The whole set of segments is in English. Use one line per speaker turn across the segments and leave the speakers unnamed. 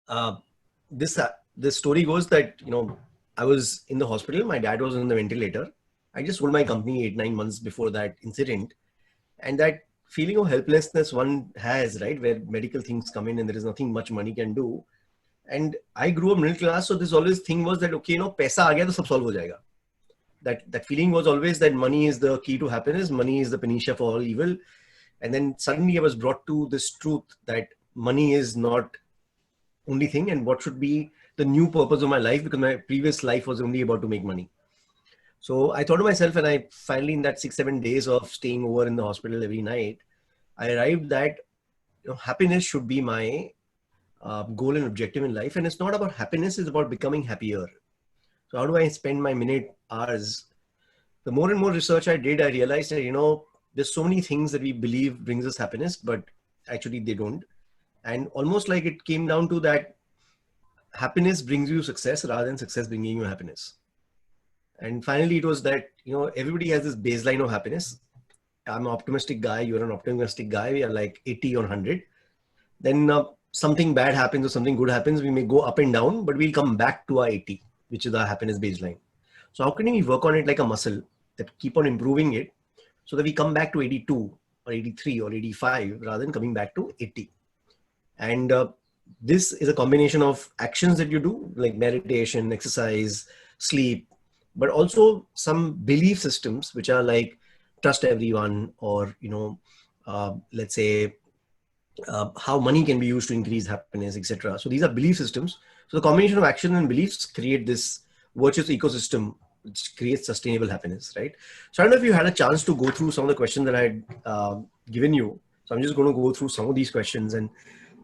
uh, this story goes that, I was in the hospital. My dad was on the ventilator. I just sold my company 8-9 months before that incident. And that feeling of helplessness one has, right, where medical things come in and there is nothing much money can do. And I grew up middle class, so this always thing was that, okay, paisa aa gaya to sab solve ho jayega. That feeling was always that money is the key to happiness, money is the panacea for all evil. And then suddenly I was brought to this truth that money is not only thing, and what should be the new purpose of my life, because my previous life was only about to make money. So I thought to myself, and I finally, in that 6-7 days of staying over in the hospital every night, I arrived that happiness should be my goal and objective in life. And it's not about happiness, it's about becoming happier. So how do I spend my hours? The more and more research I did, I realized that, there's so many things that we believe brings us happiness, but actually they don't. And almost like it came down to that happiness brings you success rather than success bringing you happiness. And finally, it was that, everybody has this baseline of happiness. I'm an optimistic guy. You're an optimistic guy. We are like 80 on 100. Then something bad happens or something good happens. We may go up and down, but we'll come back to our 80, which is our happiness baseline. So how can we work on it like a muscle, that keep on improving it so that we come back to 82 or 83 or 85 rather than coming back to 80? And this is a combination of actions that you do, like meditation, exercise, sleep, but also some belief systems, which are like trust everyone, or, let's say, how money can be used to increase happiness, etc. So these are belief systems. So the combination of action and beliefs create this virtuous ecosystem, which creates sustainable happiness, right? So I don't know if you had a chance to go through some of the questions that I had given you. So I'm just going to go through some of these questions. And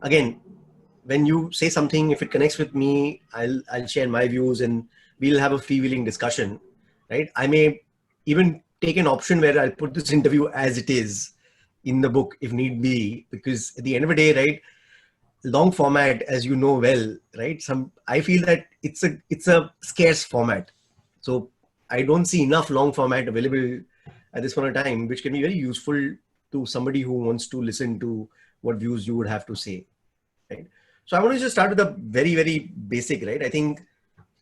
again, when you say something, if it connects with me, I'll share my views and we'll have a freewheeling discussion, right? I may even take an option where I'll put this interview as it is in the book if need be, because at the end of the day, right, long format, as you know well, right? I feel that it's a scarce format. So I don't see enough long format available at this point in time, which can be very useful to somebody who wants to listen to what views you would have to say, right? So I want to just start with a very, very basic, right? I think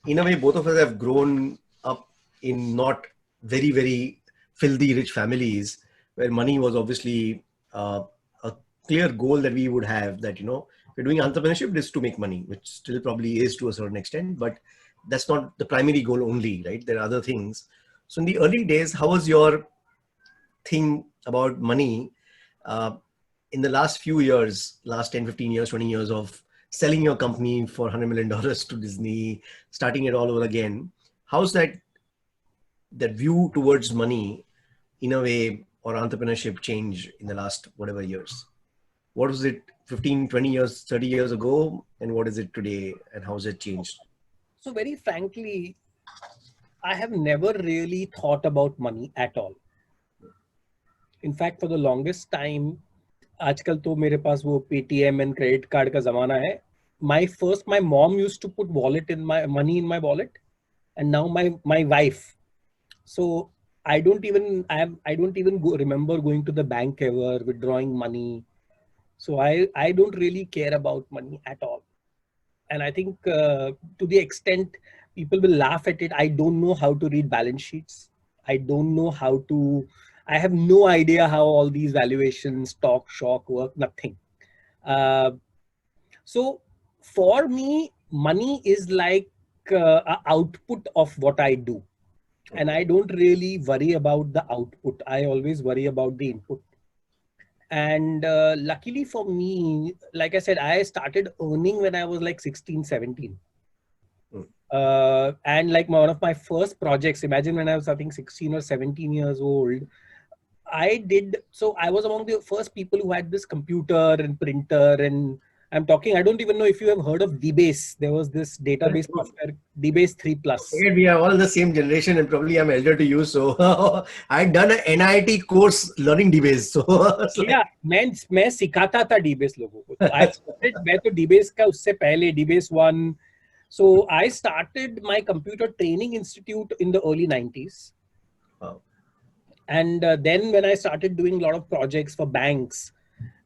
in a way, both of us have grown up in not very, very filthy rich families where money was obviously a clear goal that we would have, that, we're doing entrepreneurship is to make money, which still probably is to a certain extent, but that's not the primary goal only, right? There are other things. So in the early days, how was your thing about money in the last few years, last 10, 15 years, 20 years of selling your company for $100 million to Disney, starting it all over again? How's that view towards money in a way, or entrepreneurship, change in the last whatever years? What was it 15, 20 years, 30 years ago? And what is it today? And how's it changed?
So very frankly, I have never really thought about money at all. In fact, for the longest time, आजकल तो मेरे पास वो Paytm and credit card का ज़माना है. My mom used to put money in my wallet, and now my wife. So I don't even remember going to the bank ever, withdrawing money. So I don't really care about money at all. And I think to the extent people will laugh at it, I don't know how to read balance sheets. I don't know I have no idea how all these valuations, stock, shock work, nothing. So for me, money is like an output of what I do. And I don't really worry about the output. I always worry about the input. And luckily for me, like I said, I started earning when I was like 16, 17. And like one of my first projects, imagine when I was, I think, 16 or 17 years old, I was among the first people who had this computer and printer, and I don't even know if you have heard of DBase. There was this database software, DBase 3+.
We are all the same generation, and probably I'm elder to you. So I'd done an NIT course learning DBase. So
yeah, मैं सिखाता था DBase लोगों को. मैं तो DBase का उससे पहले DBase 1. So I started my computer training institute in the early 90s. Wow. And then when I started doing a lot of projects for banks,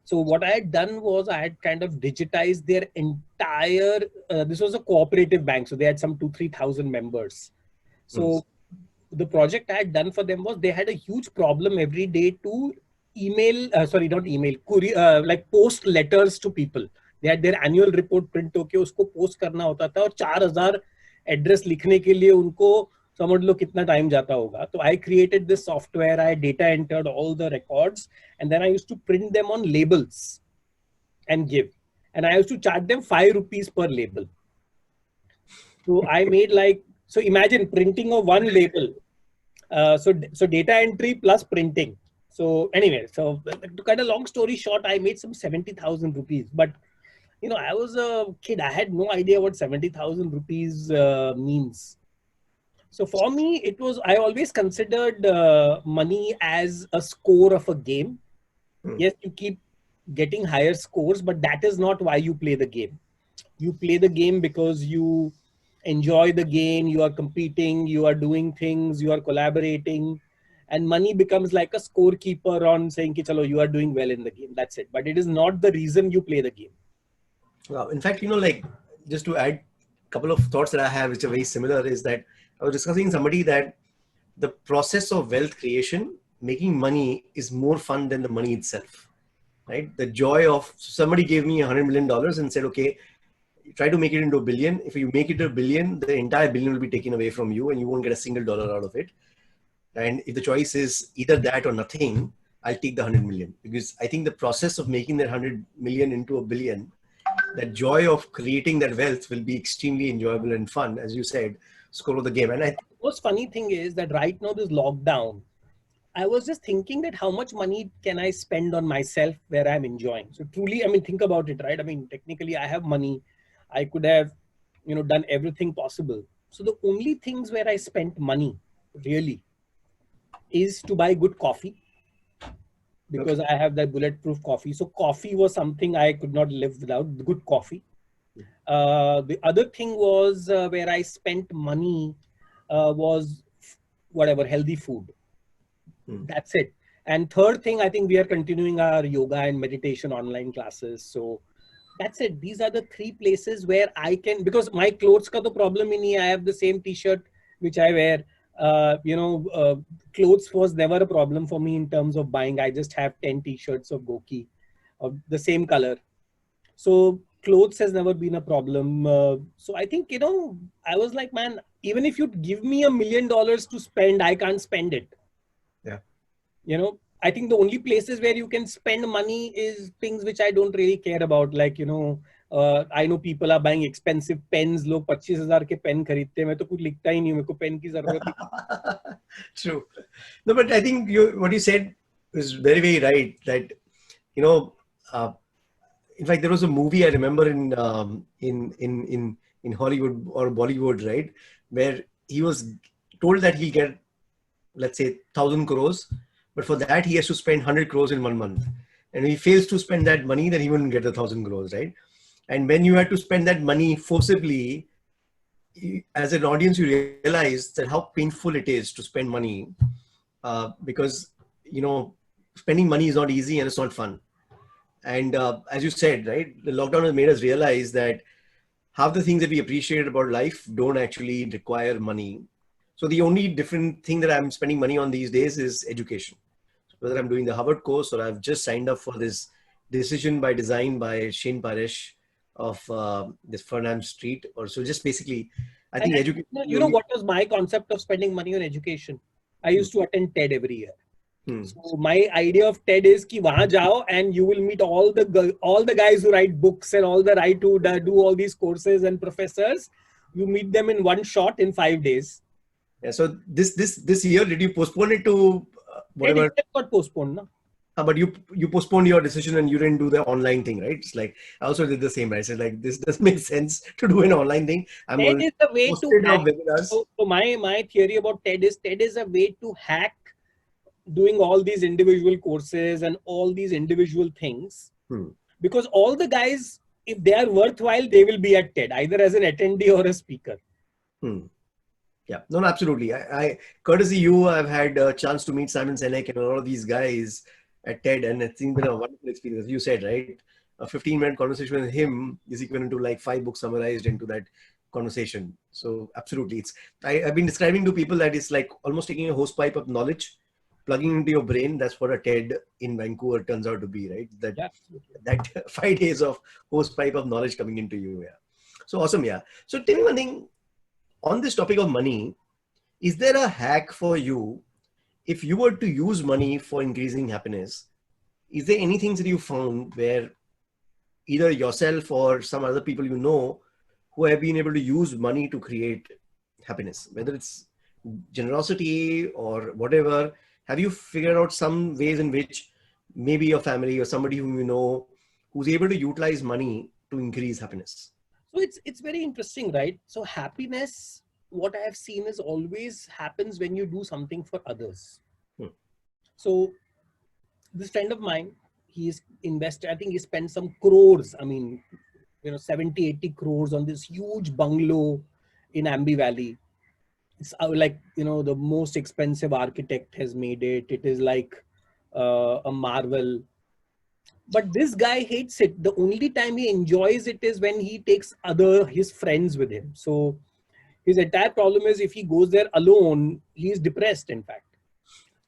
So what I had done was I had kind of digitized their entire, this was a cooperative bank. So they had some 2,000-3,000 members. So the project I had done for them was they had a huge problem every day to not email, courier, like post letters to people. They had their annual report print होके उसको post करना होता था और 4,000 address लिखने के लिए उनको समझ लो कितना टाइम जाता होगा. So I created this software, I data entered all the records, and then I used to print them on labels and give. And I used to charge them 5 rupees per label. So I made so imagine printing of one label. So data entry plus printing. So anyway, so to cut a long story short, I made some 70,000 rupees. But I was a kid. I had no idea what 70,000 rupees means. So for me, I always considered money as a score of a game. Yes, you keep getting higher scores, but that is not why you play the game. You play the game because you enjoy the game, you are competing, you are doing things, you are collaborating, and money becomes like a scorekeeper on saying ki chalo, you are doing well in the game. That's it. But it is not the reason you play the game.
Wow. In fact, just to add a couple of thoughts that I have, which are very similar, is that I was discussing somebody that the process of wealth creation, making money, is more fun than the money itself, right? The joy of somebody gave me $100 million and said, okay, try to make it into $1 billion. If you make it $1 billion, the entire $1 billion will be taken away from you and you won't get a single dollar out of it. And if the choice is either that or nothing, I'll take the 100 million, because I think the process of making that 100 million into $1 billion, that joy of creating that wealth will be extremely enjoyable and fun, as you said, score of the game. And
the most funny thing is that right now, this lockdown, I was just thinking that how much money can I spend on myself where I'm enjoying? So truly, I mean, think about it, right? I mean, technically I have money. I could have, done everything possible. So the only things where I spent money really is to buy good coffee, because I have that bulletproof coffee. So coffee was something I could not live without, good coffee. The other thing was where I spent money was whatever, healthy food. That's it. And third thing, I think we are continuing our yoga and meditation online classes. So that's it. These are the 3 places where I can, because my clothes ka to problem hi nahi. I have the same t-shirt which I wear. Clothes was never a problem for me in terms of buying. I just have 10 t-shirts of GOQii of the same color. So clothes has never been a problem. So I think, I was like, man, even if you give me $1 million to spend, I can't spend it.
Yeah.
I think the only places where you can spend money is things which I don't really care about. Like, I know people are buying expensive pens. Log 25,000 के pen खरीदते हैं. मैं तो कुछ लिखता ही नहीं हूँ. मेरे को pen की ज़रूरत ही.
True. No, but I think what you said is very, very right. That, in fact, there was a movie I remember in Hollywood or Bollywood, right, where he was told that he'll get, let's say, 1,000 crores, but for that he has to spend 100 crores in 1 month. And if he fails to spend that money, then he wouldn't get 1,000 crores, right? And when you had to spend that money forcibly, as an audience, you realize that how painful it is to spend money, because, spending money is not easy and it's not fun. And as you said, right, the lockdown has made us realize that half the things that we appreciate about life don't actually require money. So the only different thing that I'm spending money on these days is education. So whether I'm doing the Harvard course or I've just signed up for this Decision by Design by Shane Paresh of this Fernam Street, or so just basically, I think education.
What was my concept of spending money on education? I used to attend TED every year. So my idea of TED is ki wahan jao and you will meet all the guys who write books and all the guys who do all these courses and professors. You meet them in one shot in 5 days.
Yeah. So this year, did you postpone it to whatever?
It got postponed, no?
But you postponed your decision and you didn't do the online thing, right? It's like I also did the same, right? I said like this doesn't make sense to do an online thing.
TED is a way to hack. So my theory about TED is a way to hack doing all these individual courses and all these individual things, because all the guys, if they are worthwhile, they will be at TED either as an attendee or a speaker.
Yeah, no, absolutely. I courtesy you, I've had a chance to meet Simon Sinek and all of these guys, at TED, and it's been a wonderful experience. You said, right? A 15-minute conversation with him is equivalent to like 5 books summarized into that conversation. So absolutely, I've been describing to people that it's like almost taking a hose pipe of knowledge, plugging into your brain. That's what a TED in Vancouver turns out to be, right? That 5 days of hose pipe of knowledge coming into you. Yeah. So awesome. Yeah. So tell me one thing on this topic of money. Is there a hack for you if you were to use money for increasing happiness? Is there anything that you found where either yourself or some other people you know who have been able to use money to create happiness, whether it's generosity or whatever? Have you figured out some ways in which maybe your family or somebody whom you know who's able to utilize money to increase happiness?
So it's very interesting, right? So happiness, what I have seen, is always happens when you do something for others. So this friend of mine, he's invested, I think he spent some crores, 70, 80 crores on this huge bungalow in Ambi Valley. It's like, the most expensive architect has made it. It is like a marvel. But this guy hates it. The only time he enjoys it is when he takes his friends with him. So his entire problem is if he goes there alone, he is depressed, in fact.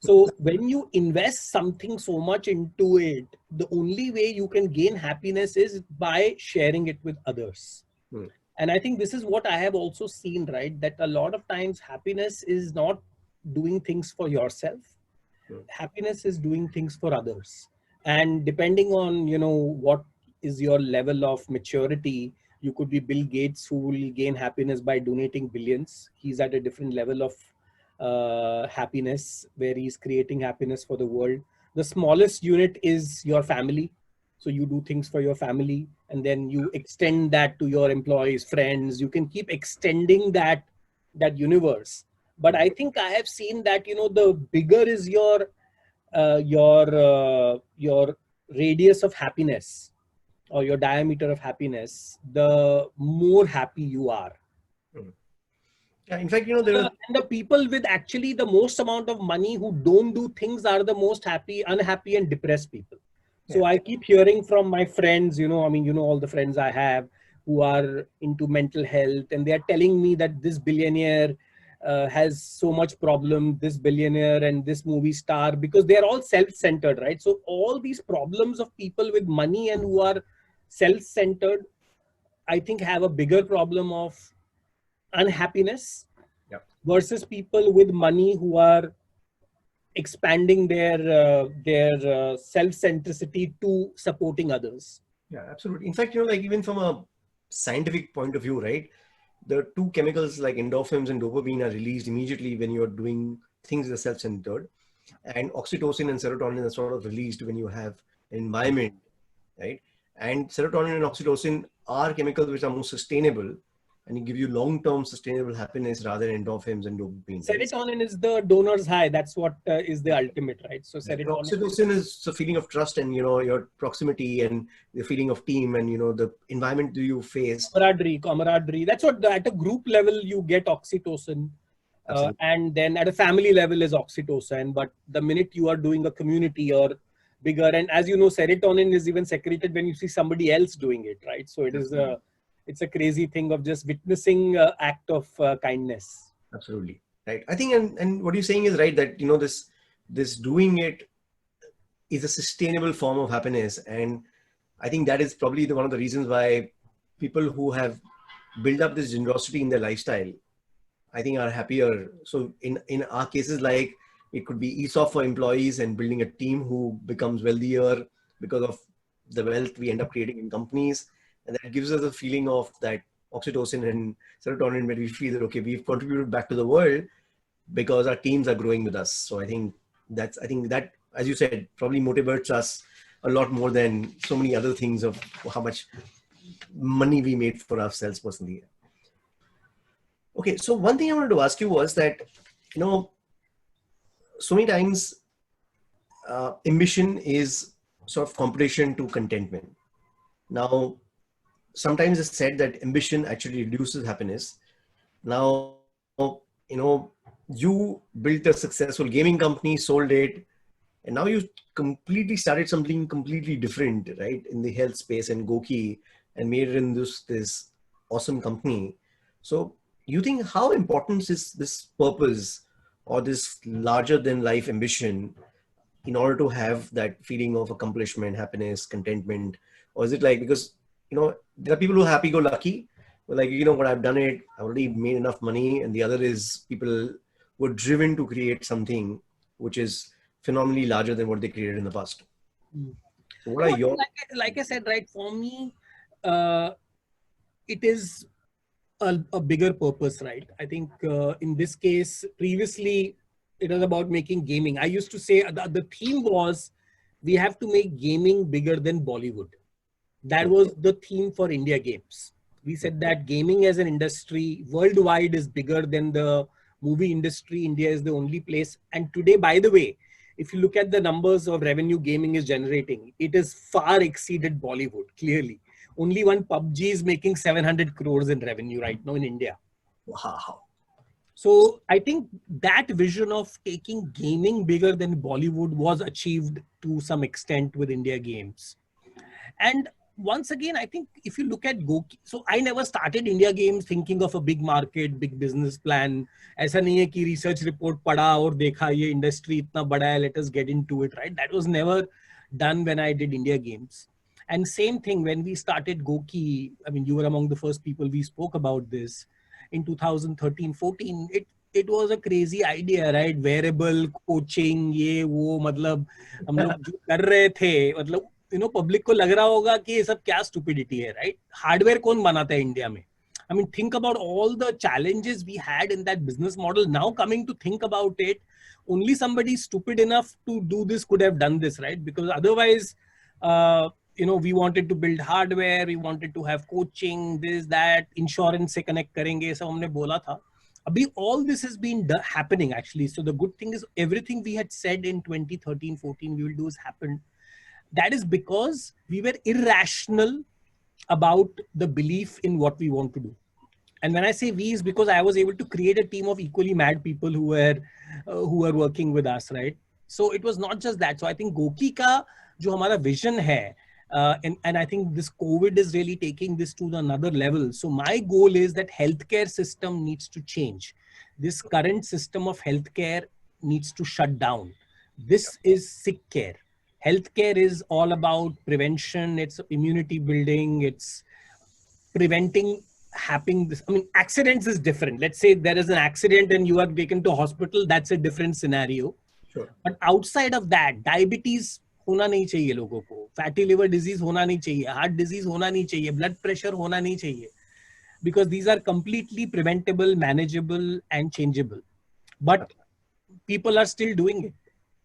So when you invest something so much into it, the only way you can gain happiness is by sharing it with others. And I think this is what I have also seen, right? That a lot of times happiness is not doing things for yourself. Happiness is doing things for others. And depending on, what is your level of maturity, you could be Bill Gates, who will gain happiness by donating billions. He's at a different level of happiness where he's creating happiness for the world. The smallest unit is your family. So you do things for your family, and then you extend that to your employees, friends. You can keep extending that universe. But I think I have seen that, the bigger is your radius of happiness, or your diameter of happiness, the more happy you are.
Yeah, in fact, and
the people with actually the most amount of money who don't do things are the most unhappy and depressed people. So I keep hearing from my friends, all the friends I have who are into mental health, and they are telling me that this billionaire has so much problem, this billionaire and this movie star, because they are all self-centered, right? So all these problems of people with money and who are self-centered, I think have a bigger problem of unhappiness versus people with money who are expanding their self-centricity to supporting others.
Yeah, absolutely. In fact, like even from a scientific point of view, right? The two chemicals like endorphins and dopamine are released immediately when you're doing things that are self-centered, and oxytocin and serotonin are sort of released when you have an environment, right? And serotonin and oxytocin are chemicals which are more sustainable and give you long-term sustainable happiness rather than endorphins and dopamine.
Serotonin is the donor's high. That's what is the ultimate, right? So
serotonin. Oxytocin is the feeling of trust and, your proximity and the feeling of team and, the environment do you face.
Camaraderie. That's what at a group level you get oxytocin. And then at a family level is oxytocin. But the minute you are doing a community or bigger, and as you know, serotonin is even secreted when you see somebody else doing it, right? So it's a crazy thing of just witnessing act of kindness.
Absolutely. Right. I think, and what you're saying is right, that, this doing it is a sustainable form of happiness. And I think that is probably one of the reasons why people who have built up this generosity in their lifestyle, I think, are happier. So in our cases, like it could be ESOP for employees and building a team who becomes wealthier because of the wealth we end up creating in companies. And that gives us a feeling of that oxytocin and serotonin where we feel that, okay, we've contributed back to the world because our teams are growing with us. So I think that, as you said, probably motivates us a lot more than so many other things of how much money we made for ourselves personally. Okay, so one thing I wanted to ask you was that, so many times ambition is sort of competition to contentment. Now, sometimes it's said that ambition actually reduces happiness. Now, you built a successful gaming company, sold it, And now you completely started something completely different, right, in the health space and GOQii, and made it in this awesome company. So you think how important is this purpose or this larger than life ambition in order to have that feeling of accomplishment, happiness, contentment? Or is it like, because, there are people who are happy go lucky, but like, what, I've done it, I already made enough money. And the other is people who are driven to create something which is phenomenally larger than what they created in the past. So what are your...
Like I said, right, for me, it is a bigger purpose, right? I think in this case, previously, it was about making gaming. I used to say the theme was, we have to make gaming bigger than Bollywood. That was the theme for India Games. We said that gaming as an industry worldwide is bigger than the movie industry. India is the only place. And today, by the way, if you look at the numbers of revenue gaming is generating, it is far exceeded Bollywood, clearly. Only one PUBG is making 700 crores in revenue right now in India.
Wow.
So I think that vision of taking gaming bigger than Bollywood was achieved to some extent with India Games. And once again, I think if you look at GOQii, so I never started India Games thinking of a big market, big business plan. ऐसा नहीं है कि research report पढ़ा और देखा ये industry इतना बड़ा है, let us get into it, right? That was never done when I did India Games. And same thing when we started GOQii, I mean, you were among the first people we spoke about this in 2013-14. It was a crazy idea, right? Wearable, coaching, ये वो, मतलब हम लोग जो कर रहे थे, मतलब पब्लिक को लग रहा होगा कि ये सब क्या स्टूपिडिटी है, राइट? हार्डवेयर कौन बनाता है इंडिया में? I mean, think about all the challenges we had in that business model. Now coming to think about it, only somebody stupid enough to do this could have done this, right? Because otherwise, we wanted to build hardware, we wanted to have coaching, this, that, insurance से connect करेंगे, सब हमने बोला था. Abhi, all this has been happening actually. So the good thing is everything we had said in 2013-14 we will do has happened. That is because we were irrational about the belief in what we want to do. And when I say we, is because I was able to create a team of equally mad people who were working with us, right? So it was not just that. So I think GOQii ka jo hamara vision hai, and I think this COVID is really taking this to another level. So my goal is that healthcare system needs to change. This current system of healthcare needs to shut down. This is sick care. Healthcare is all about prevention. It's immunity building. It's preventing happening. I mean, accidents is different. Let's say there is an accident and you are taken to hospital. That's a different scenario.
Sure.
But outside of that, diabetes होना नहीं चाहिए लोगों को, fatty liver disease होना नहीं चाहिए, heart disease होना नहीं चाहिए, blood pressure होना नहीं चाहिए, because these are completely preventable, manageable, and changeable. But people are still doing it.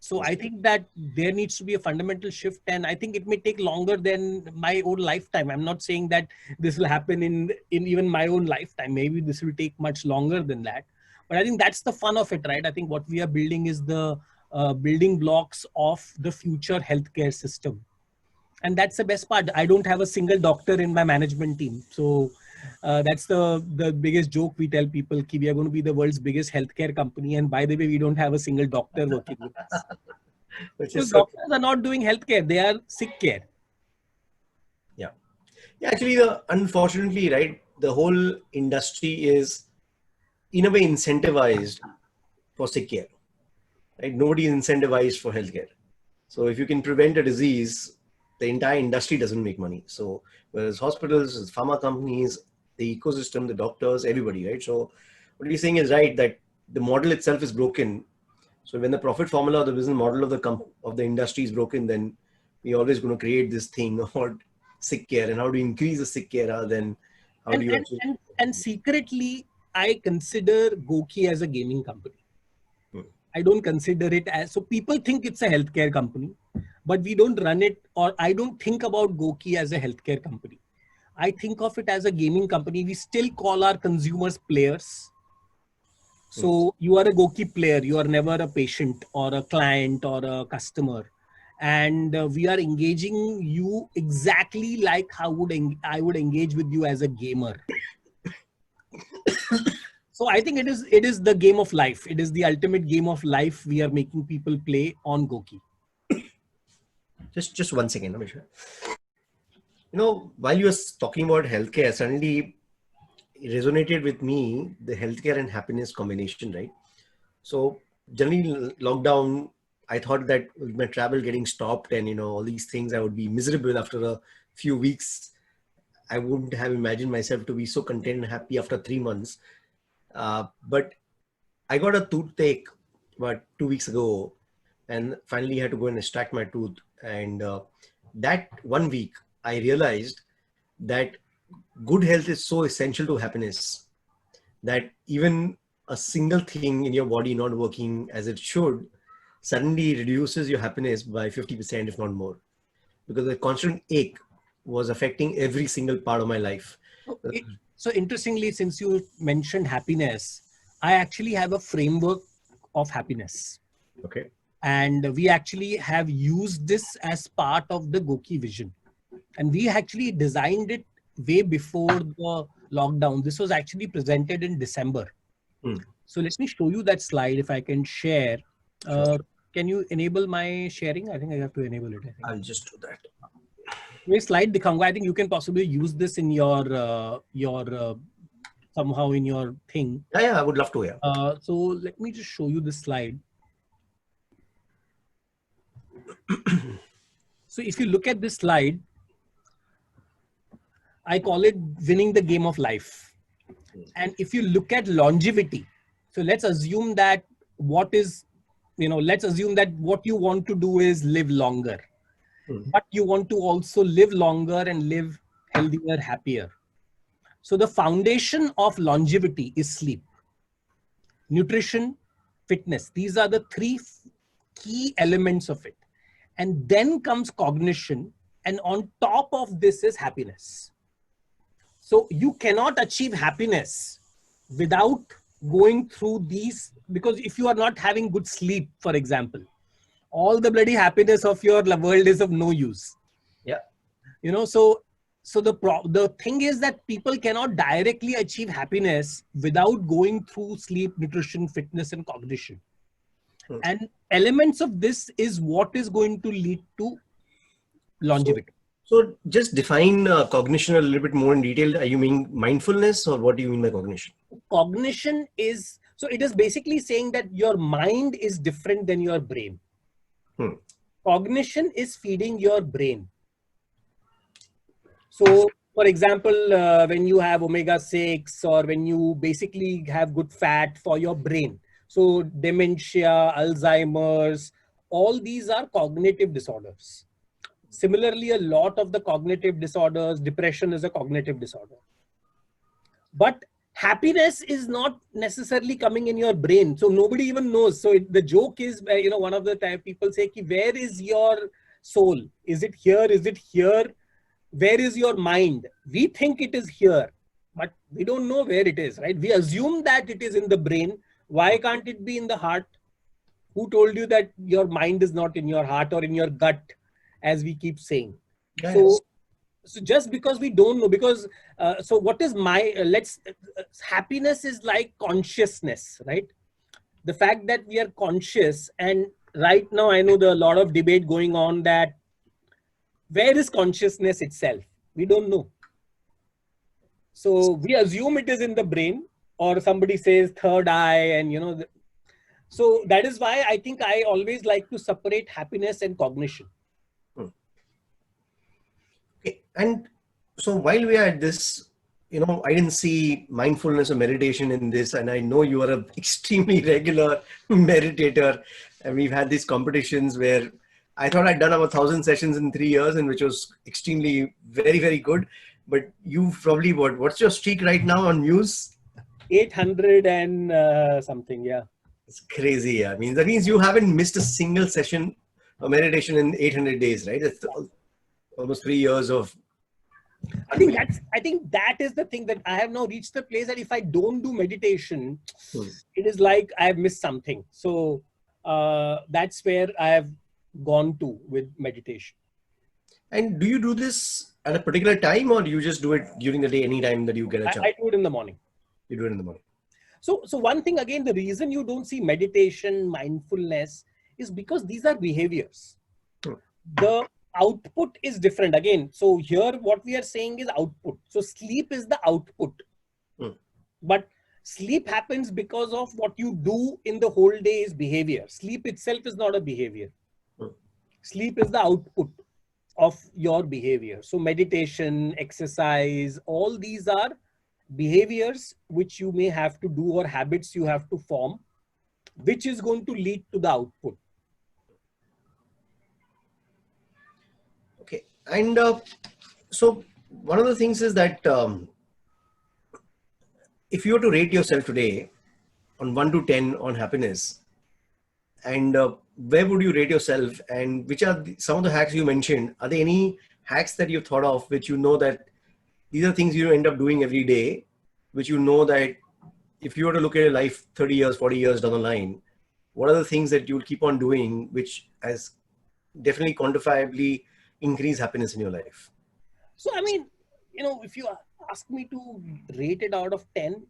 So I think that there needs to be a fundamental shift, and I think it may take longer than my own lifetime. I'm not saying that this will happen in even my own lifetime. Maybe this will take much longer than that. But I think that's the fun of it, right? I think what we are building is the building blocks of the future healthcare system. And that's the best part. I don't have a single doctor in my management team. So that's the biggest joke we tell people, ki we are going to be the world's biggest healthcare company. And by the way, we don't have a single doctor working with us. Because doctors are not doing healthcare. They are sick care.
Yeah. Actually, unfortunately, right, the whole industry is in a way incentivized for sick care. Right? Nobody is incentivized for healthcare. So if you can prevent a disease, the entire industry doesn't make money. So whereas hospitals, pharma companies, the ecosystem, the doctors, everybody, right? So what you're saying is right, that the model itself is broken. So when the profit formula, the business model of the industry is broken, then we're always going to create this thing about sick care and how to increase the sick care rather than how do you actually...
And secretly, I consider GOQii as a gaming company. I don't consider it as... So people think it's a healthcare company, but we don't run it, or I don't think about GOQii as a healthcare company. I think of it as a gaming company. We still call our consumers players. So you are a GOQii player. You are never a patient or a client or a customer. And we are engaging you exactly like how I would engage with you as a gamer. So I think it is the game of life. It is the ultimate game of life we are making people play on GOQii.
Just 1 second, Vishal. While you were talking about healthcare, suddenly it resonated with me the healthcare and happiness combination, right? So generally lockdown, I thought that with my travel getting stopped and all these things, I would be miserable after a few weeks. I wouldn't have imagined myself to be so content and happy after 3 months. But I got a toothache about 2 weeks ago, and finally had to go and extract my tooth. And that 1 week, I realized that good health is so essential to happiness that even a single thing in your body not working as it should suddenly reduces your happiness by 50%, if not more, because the constant ache was affecting every single part of my life.
So interestingly, since you mentioned happiness, I actually have a framework of happiness.
Okay.
And we actually have used this as part of the GOQii vision. And we actually designed it way before the lockdown. This was actually presented in December. So let me show you that slide if I can share.
Sure.
Can you enable my sharing? I think I have to enable it.
I'll just do that.
मैं slide दिखाऊंगा. I think you can possibly use this in your somehow in your thing.
Yeah, I would love to. Yeah.
So let me just show you this slide. So if you look at this slide, I call it winning the game of life. And if you look at longevity, so let's assume that let's assume that what you want to do is live longer. But you want to also live longer and live healthier, happier. So the foundation of longevity is sleep, nutrition, fitness. These are the three key elements of it. And then comes cognition. And on top of this is happiness. So you cannot achieve happiness without going through these, because if you are not having good sleep, for example, all the bloody happiness of your world is of no use.
Yeah.
So the thing is that people cannot directly achieve happiness without going through sleep, nutrition, fitness, and cognition. And elements of this is what is going to lead to longevity.
So just define cognition a little bit more in detail. Are you mean mindfulness, or what do you mean by cognition?
Cognition is, so it is basically saying that your mind is different than your brain. Cognition is feeding your brain. So for example, when you have omega-6 or when you basically have good fat for your brain, so dementia, Alzheimer's, all these are cognitive disorders. Similarly, a lot of the cognitive disorders, depression is a cognitive disorder. But happiness is not necessarily coming in your brain. So nobody even knows. So the joke is, one of the time people say, where is your soul? Is it here? Is it here? Where is your mind? We think it is here, but we don't know where it is, right? We assume that it is in the brain. Why can't it be in the heart? Who told you that your mind is not in your heart or in your gut, as we keep saying?
Yes.
So just because we don't know, because so what is happiness is like consciousness, right? The fact that we are conscious, and right now I know there are a lot of debate going on that where is consciousness itself? We don't know. So we assume it is in the brain, or somebody says third eye, and so that is why I think I always like to separate happiness and cognition.
Okay. And so while we are at this, I didn't see mindfulness or meditation in this, and I know you are an extremely regular meditator, and we've had these competitions where I thought I'd done about 1,000 sessions in 3 years, and which was extremely very, very good. But you probably, what's your streak right now on Muse?
800 and something, yeah.
It's crazy. Yeah. That means you haven't missed a single session of meditation in 800 days, right? It's almost 3 years of.
I think that is the thing, that I have now reached the place that if I don't do meditation, it is like I have missed something. So that's where I have gone to with meditation.
And do you do this at a particular time, or do you just do it during the day, anytime that you get a chance?
I do it in the morning.
You do it in the morning.
So one thing, again, the reason you don't see meditation, mindfulness, is because these are behaviors. output is different again. So here what we are saying is output. So sleep is the output. But sleep happens because of what you do in the whole day is behavior. Sleep itself is not a behavior. Sleep is the output of your behavior. So meditation, exercise, all these are behaviors which you may have to do or habits you have to form, which is going to lead to the output.
Okay. And so one of the things is that if you were to rate yourself today on 1 to 10 on happiness, and where would you rate yourself, and which are some of the hacks you mentioned? Are there any hacks that you've thought of which you know that these are things you end up doing every day, which you know that if you were to look at your life 30 years, 40 years down the line, what are the things that you'll keep on doing which has definitely quantifiably increased happiness in your life?
So, I mean, if you ask me to rate it out of 10,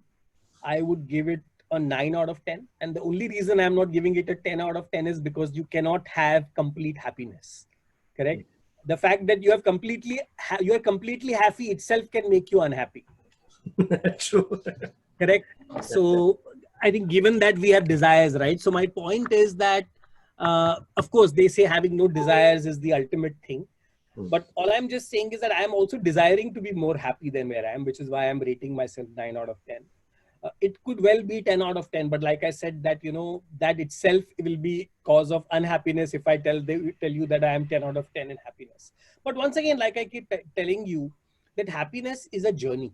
I would give it a 9 out of 10. And the only reason I'm not giving it a 10 out of 10 is because you cannot have complete happiness. Correct? The fact that you are completely happy itself can make you unhappy.
True.
Correct? So I think given that we have desires, right? So my point is that, of course, they say having no desires is the ultimate thing. But all I'm just saying is that I'm also desiring to be more happy than where I am, which is why I'm rating myself 9 out of 10. It could well be 10 out of 10, but like I said, that, that itself will be cause of unhappiness if I tell you that I am 10 out of 10 in happiness. But once again, like I keep telling you, that happiness is a journey.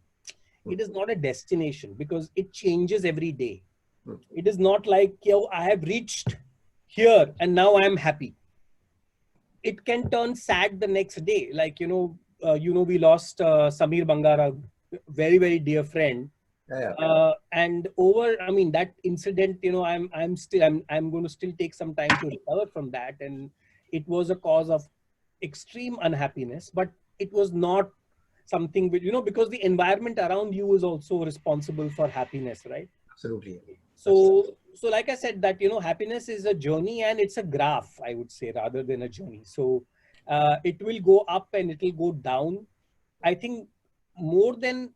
It is not a destination because it changes every day. It is not like, I have reached here and now I'm happy. It can turn sad the next day. Like, we lost Samir Bangara, very, very dear friend. And that incident, I'm going to still take some time to recover from that. And it was a cause of extreme unhappiness, but it was not something with, because the environment around you is also responsible for happiness, right?
Absolutely.
So like I said, that, happiness is a journey and it's a graph, I would say, rather than a journey. So it will go up and it will go down. I think more than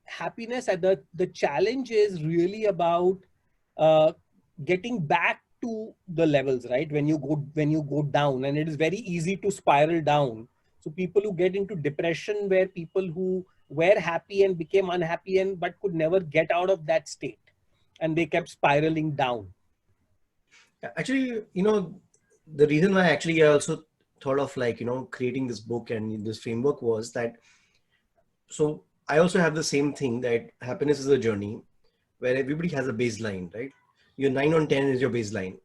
happiness, the challenge is really about getting back to the levels, right? When you go down, and it is very easy to spiral down. So people who get into depression were people who were happy and became unhappy but could never get out of that state, and they kept spiraling down.
Actually, the reason why I also thought of creating this book and this framework was that, so I also have the same thing, that happiness is a journey where everybody has a baseline, right? Your 9 on 10 is your baseline.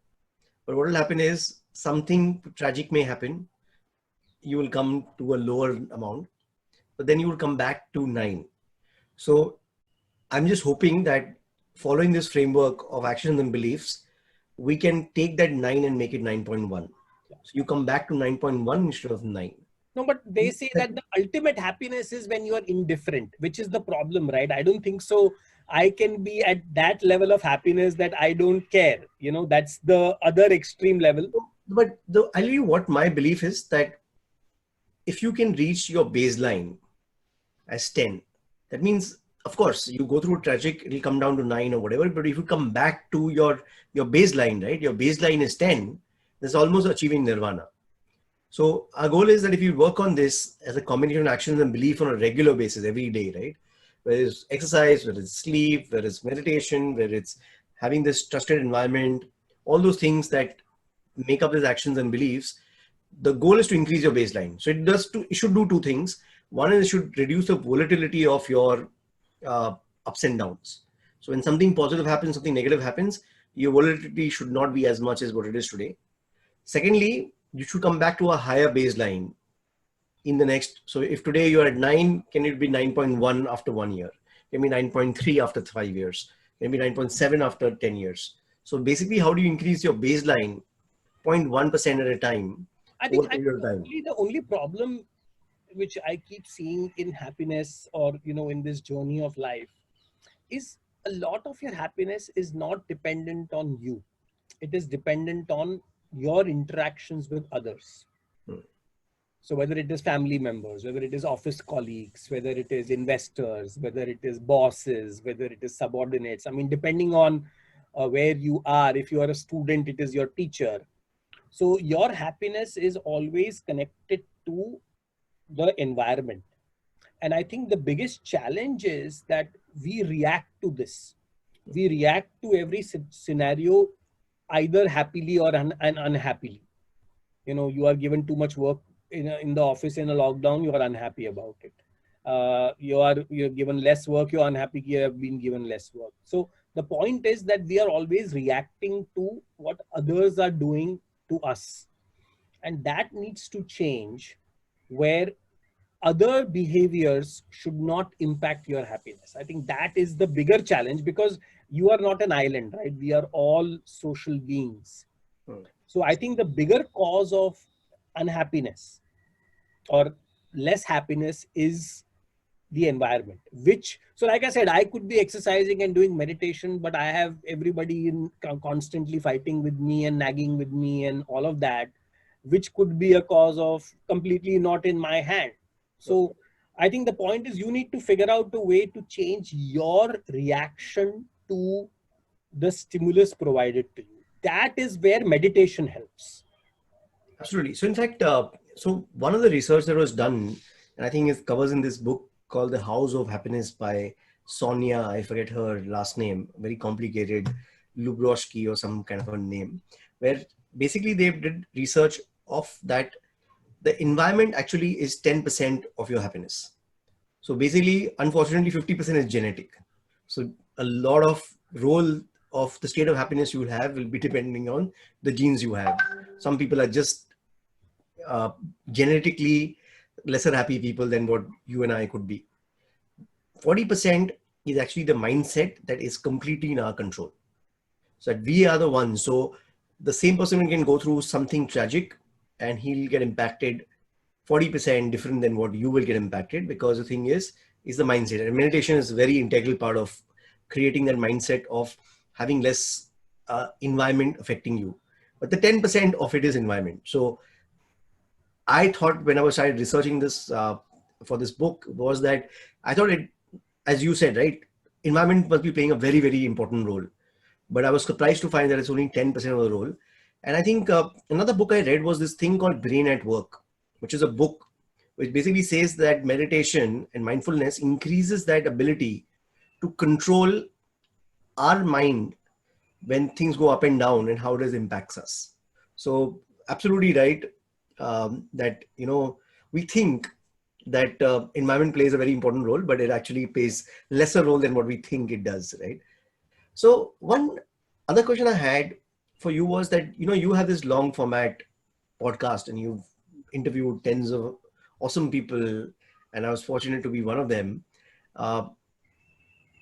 But what will happen is something tragic may happen. You will come to a lower amount, but then you will come back to 9. So I'm just hoping that following this framework of actions and beliefs, we can take that 9 and make it 9.1. So you come back to 9.1 instead of 9.
No, but they say that the ultimate happiness is when you are indifferent, which is the problem, right? I don't think so. I can be at that level of happiness that I don't care. That's the other extreme level.
But I'll tell you what my belief is, that if you can reach your baseline as 10, that means, of course, you go through tragic, it'll come down to 9 or whatever. But if you come back to your baseline, right? Your baseline is 10, that's almost achieving nirvana. So our goal is that if you work on this as a combination of actions and belief on a regular basis every day, right? Whether it's exercise, whether it's sleep, whether it's meditation, whether it's having this trusted environment, all those things that make up these actions and beliefs, the goal is to increase your baseline. So it should do two things. One is it should reduce the volatility of your ups and downs. So when something positive happens, something negative happens, your volatility should not be as much as what it is today. Secondly, you should come back to a higher baseline in the next. So if today you are at 9, can it be 9.1 after 1 year? Can be 9.3 after 5 years? Can be 9.7 after 10 years? So basically, how do you increase your baseline 0.1% at a time?
I think the only problem which I keep seeing in happiness, or in this journey of life, is a lot of your happiness is not dependent on you. It is dependent on your interactions with others. So whether it is family members, whether it is office colleagues, whether it is investors, whether it is bosses, whether it is subordinates, I mean, depending on where you are, if you are a student, it is your teacher. So your happiness is always connected to the environment. And I think the biggest challenge is that we react to this. We react to every scenario either happily or unhappily. You know, you are given too much work in the office in a lockdown, you are unhappy about it. You're given less work, you're unhappy you have been given less work. So the point is that we are always reacting to what others are doing to us. And that needs to change, where other behaviors should not impact your happiness. I think that is the bigger challenge, because you are not an island, right? We are all social beings. So I think the bigger cause of unhappiness or less happiness is the environment, which, so like I said, I could be exercising and doing meditation, but I have everybody constantly fighting with me and nagging with me and all of that, which could be a cause of completely not in my hand. So I think the point is you need to figure out a way to change your reaction to the stimulus provided to you. That is where meditation helps.
Absolutely. So in fact, so one of the research that was done, and I think it covers in this book called The House of Happiness by Sonia, I forget her last name, very complicated, Lubroshki or some kind of a name, where basically they did research of that the environment actually is 10% of your happiness. So basically, unfortunately, 50% is genetic. So a lot of role of the state of happiness you will have will be depending on the genes you have. Some people are just genetically lesser happy people than what you and I could be. 40% is actually the mindset that is completely in our control. So that we are the ones. So the same person can go through something tragic and he'll get impacted 40% different than what you will get impacted, because the thing is the mindset. And meditation is a very integral part of creating that mindset of having less environment affecting you. But the 10% of it is environment. So I thought when I was started researching this for this book was that I thought it, as you said, right, environment must be playing a very, very important role. But I was surprised to find that it's only 10% of the role. And I think another book I read was this thing called Brain at Work, which is a book which basically says that meditation and mindfulness increases that ability to control our mind when things go up and down and how does it impacts us. So absolutely right, that, you know, we think that environment plays a very important role, but it actually plays lesser role than what we think it does, right? So one other question I had for you was that, you know, you have this long format podcast and you've interviewed tens of awesome people, and I was fortunate to be one of them. Uh,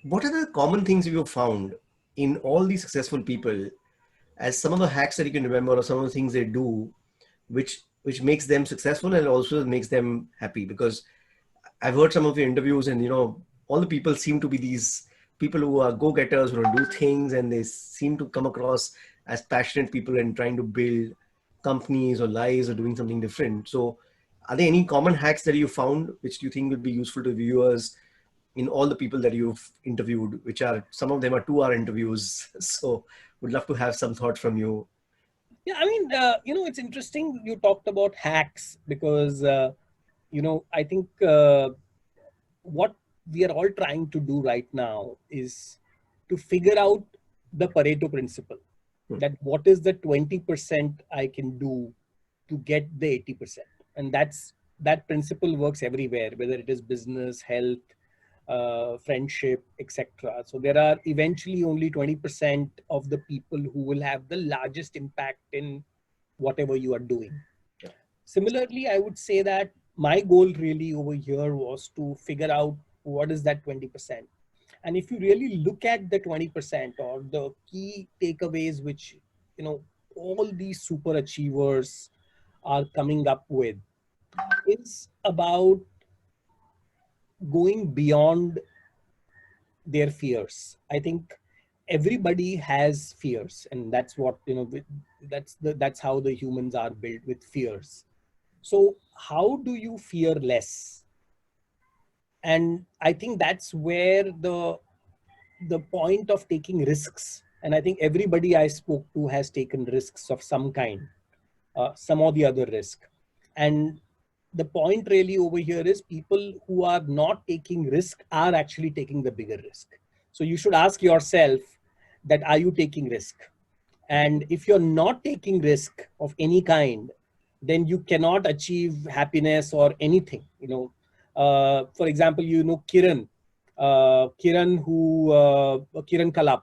what are the common things you've found in all these successful people as some of the hacks that you can remember, or some of the things they do, which makes them successful and also makes them happy? Because I've heard some of your interviews, and you know, all the people seem to be these people who are go-getters, who do things, and they seem to come across as passionate people and trying to build companies or lives or doing something different. So are there any common hacks that you found which you think will be useful to viewers in all the people that you've interviewed, which are, some of them are 2-hour interviews? So would love to have some thought from you.
Yeah, I mean, you know, it's interesting you talked about hacks, because, you know, I think what we are all trying to do right now is to figure out the Pareto principle, that what is the 20% I can do to get the 80%. And that principle works everywhere, whether it is business, health, friendship, etc. So there are eventually only 20% of the people who will have the largest impact in whatever you are doing.
Yeah.
Similarly, I would say that my goal really over here was to figure out what is that 20%. And if you really look at the 20% or the key takeaways, which, you know, all these super achievers are coming up with, is about going beyond their fears. I think everybody has fears, and that's what, you know, that's how the humans are built, with fears. So how do you fear less? And I think that's where the point of taking risks, and I think everybody I spoke to has taken risks of some kind, some or the other risk. And the point really over here is people who are not taking risk are actually taking the bigger risk. So you should ask yourself that, are you taking risk? And if you're not taking risk of any kind, then you cannot achieve happiness or anything. For example, Kiran Kalap.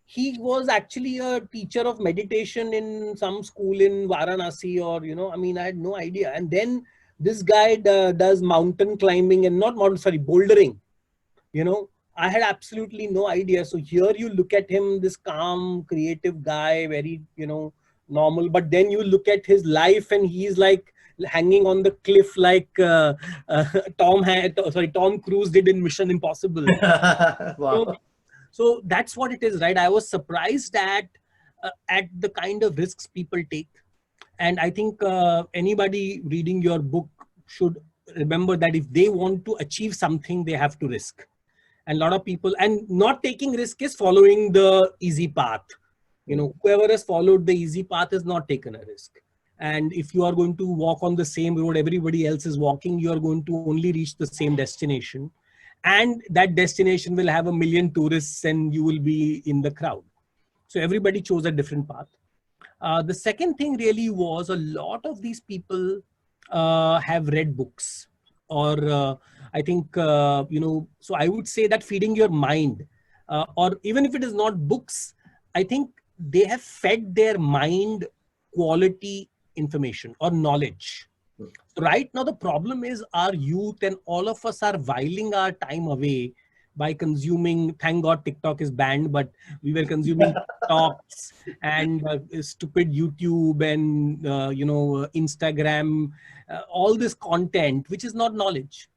He was actually a teacher of meditation in some school in Varanasi, or I had no idea. And then this guy does mountain climbing, and not mountain, sorry, bouldering. I had absolutely no idea. So here you look at him, this calm, creative guy, very, normal. But then you look at his life, and he's like hanging on the cliff, like Tom Cruise did in Mission Impossible.
Wow.
So that's what it is, right? I was surprised at the kind of risks people take. And I think anybody reading your book should remember that if they want to achieve something, they have to risk. And a lot of people, and not taking risk is following the easy path. Whoever has followed the easy path has not taken a risk. And if you are going to walk on the same road everybody else is walking, you are going to only reach the same destination. And that destination will have 1 million tourists, and you will be in the crowd. So everybody chose a different path. The second thing really was, a lot of these people have read books, or I think, so I would say that feeding your mind, or even if it is not books, I think they have fed their mind quality information or knowledge. Right now, the problem is our youth, and all of us are whiling our time away by consuming. Thank God TikTok is banned, but we were consuming TikToks and stupid YouTube and Instagram, all this content which is not knowledge.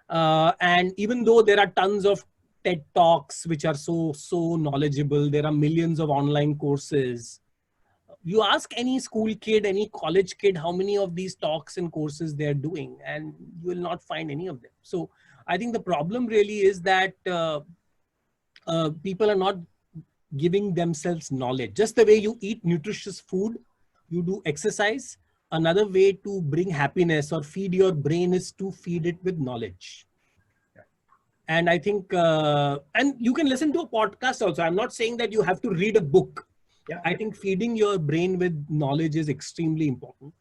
And even though there are tons of TED Talks which are so knowledgeable, there are millions of online courses. You ask any school kid, any college kid, how many of these talks and courses they're doing, and you will not find any of them. So I think the problem really is that people are not giving themselves knowledge. Just the way you eat nutritious food, you do exercise. Another way to bring happiness or feed your brain is to feed it with knowledge. And I think, and you can listen to a podcast also. I'm not saying that you have to read a book.
Yeah.
I think feeding your brain with knowledge is extremely important.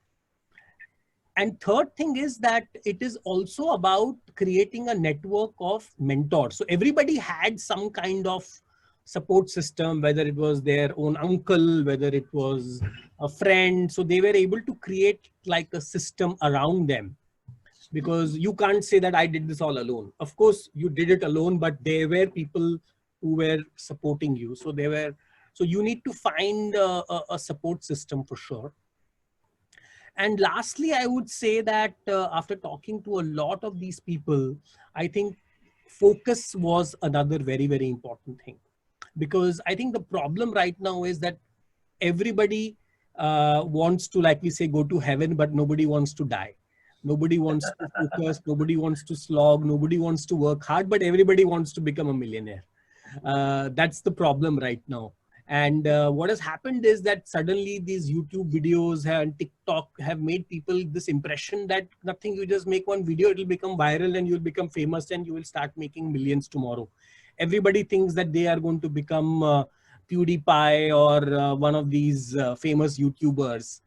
And third thing is that it is also about creating a network of mentors. So everybody had some kind of support system, whether it was their own uncle, whether it was a friend. So they were able to create like a system around them, because you can't say that I did this all alone. Of course, you did it alone, but there were people who were supporting you. So you need to find a support system for sure. And lastly, I would say that after talking to a lot of these people, I think focus was another very, very important thing. Because I think the problem right now is that everybody wants to, like we say, go to heaven, but nobody wants to die. Nobody wants to focus, nobody wants to slog, nobody wants to work hard, but everybody wants to become a millionaire. That's the problem right now. And what has happened is that suddenly these YouTube videos and TikTok have made people this impression that nothing, you just make one video, it'll become viral and you'll become famous and you will start making millions tomorrow. Everybody thinks that they are going to become PewDiePie or one of these famous YouTubers.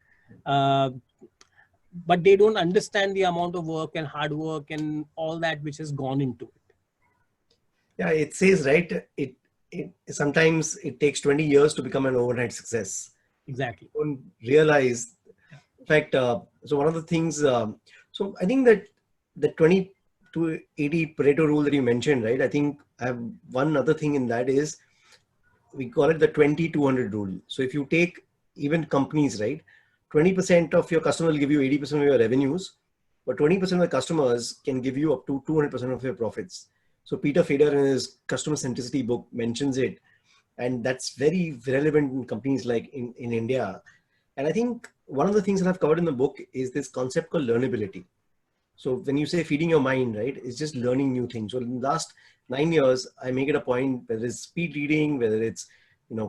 But they don't understand the amount of work and hard work and all that which has gone into it.
Yeah, it says, right, sometimes it takes 20 years to become an overnight success.
Exactly.
You don't realize. In fact, so one of the things, so I think that the 20 to 80 Pareto rule that you mentioned, right? I think I have one other thing in that is, we call it the 20-200 rule. So if you take even companies, right, 20% of your customer will give you 80% of your revenues, but 20% of the customers can give you up to 200% of your profits. So Peter Fader in his customer centricity book mentions it. And that's very relevant in companies like in India. And I think one of the things that I've covered in the book is this concept called learnability. So when you say feeding your mind, right, it's just learning new things. So in the last 9 years, I make it a point, whether it's speed reading, whether it's,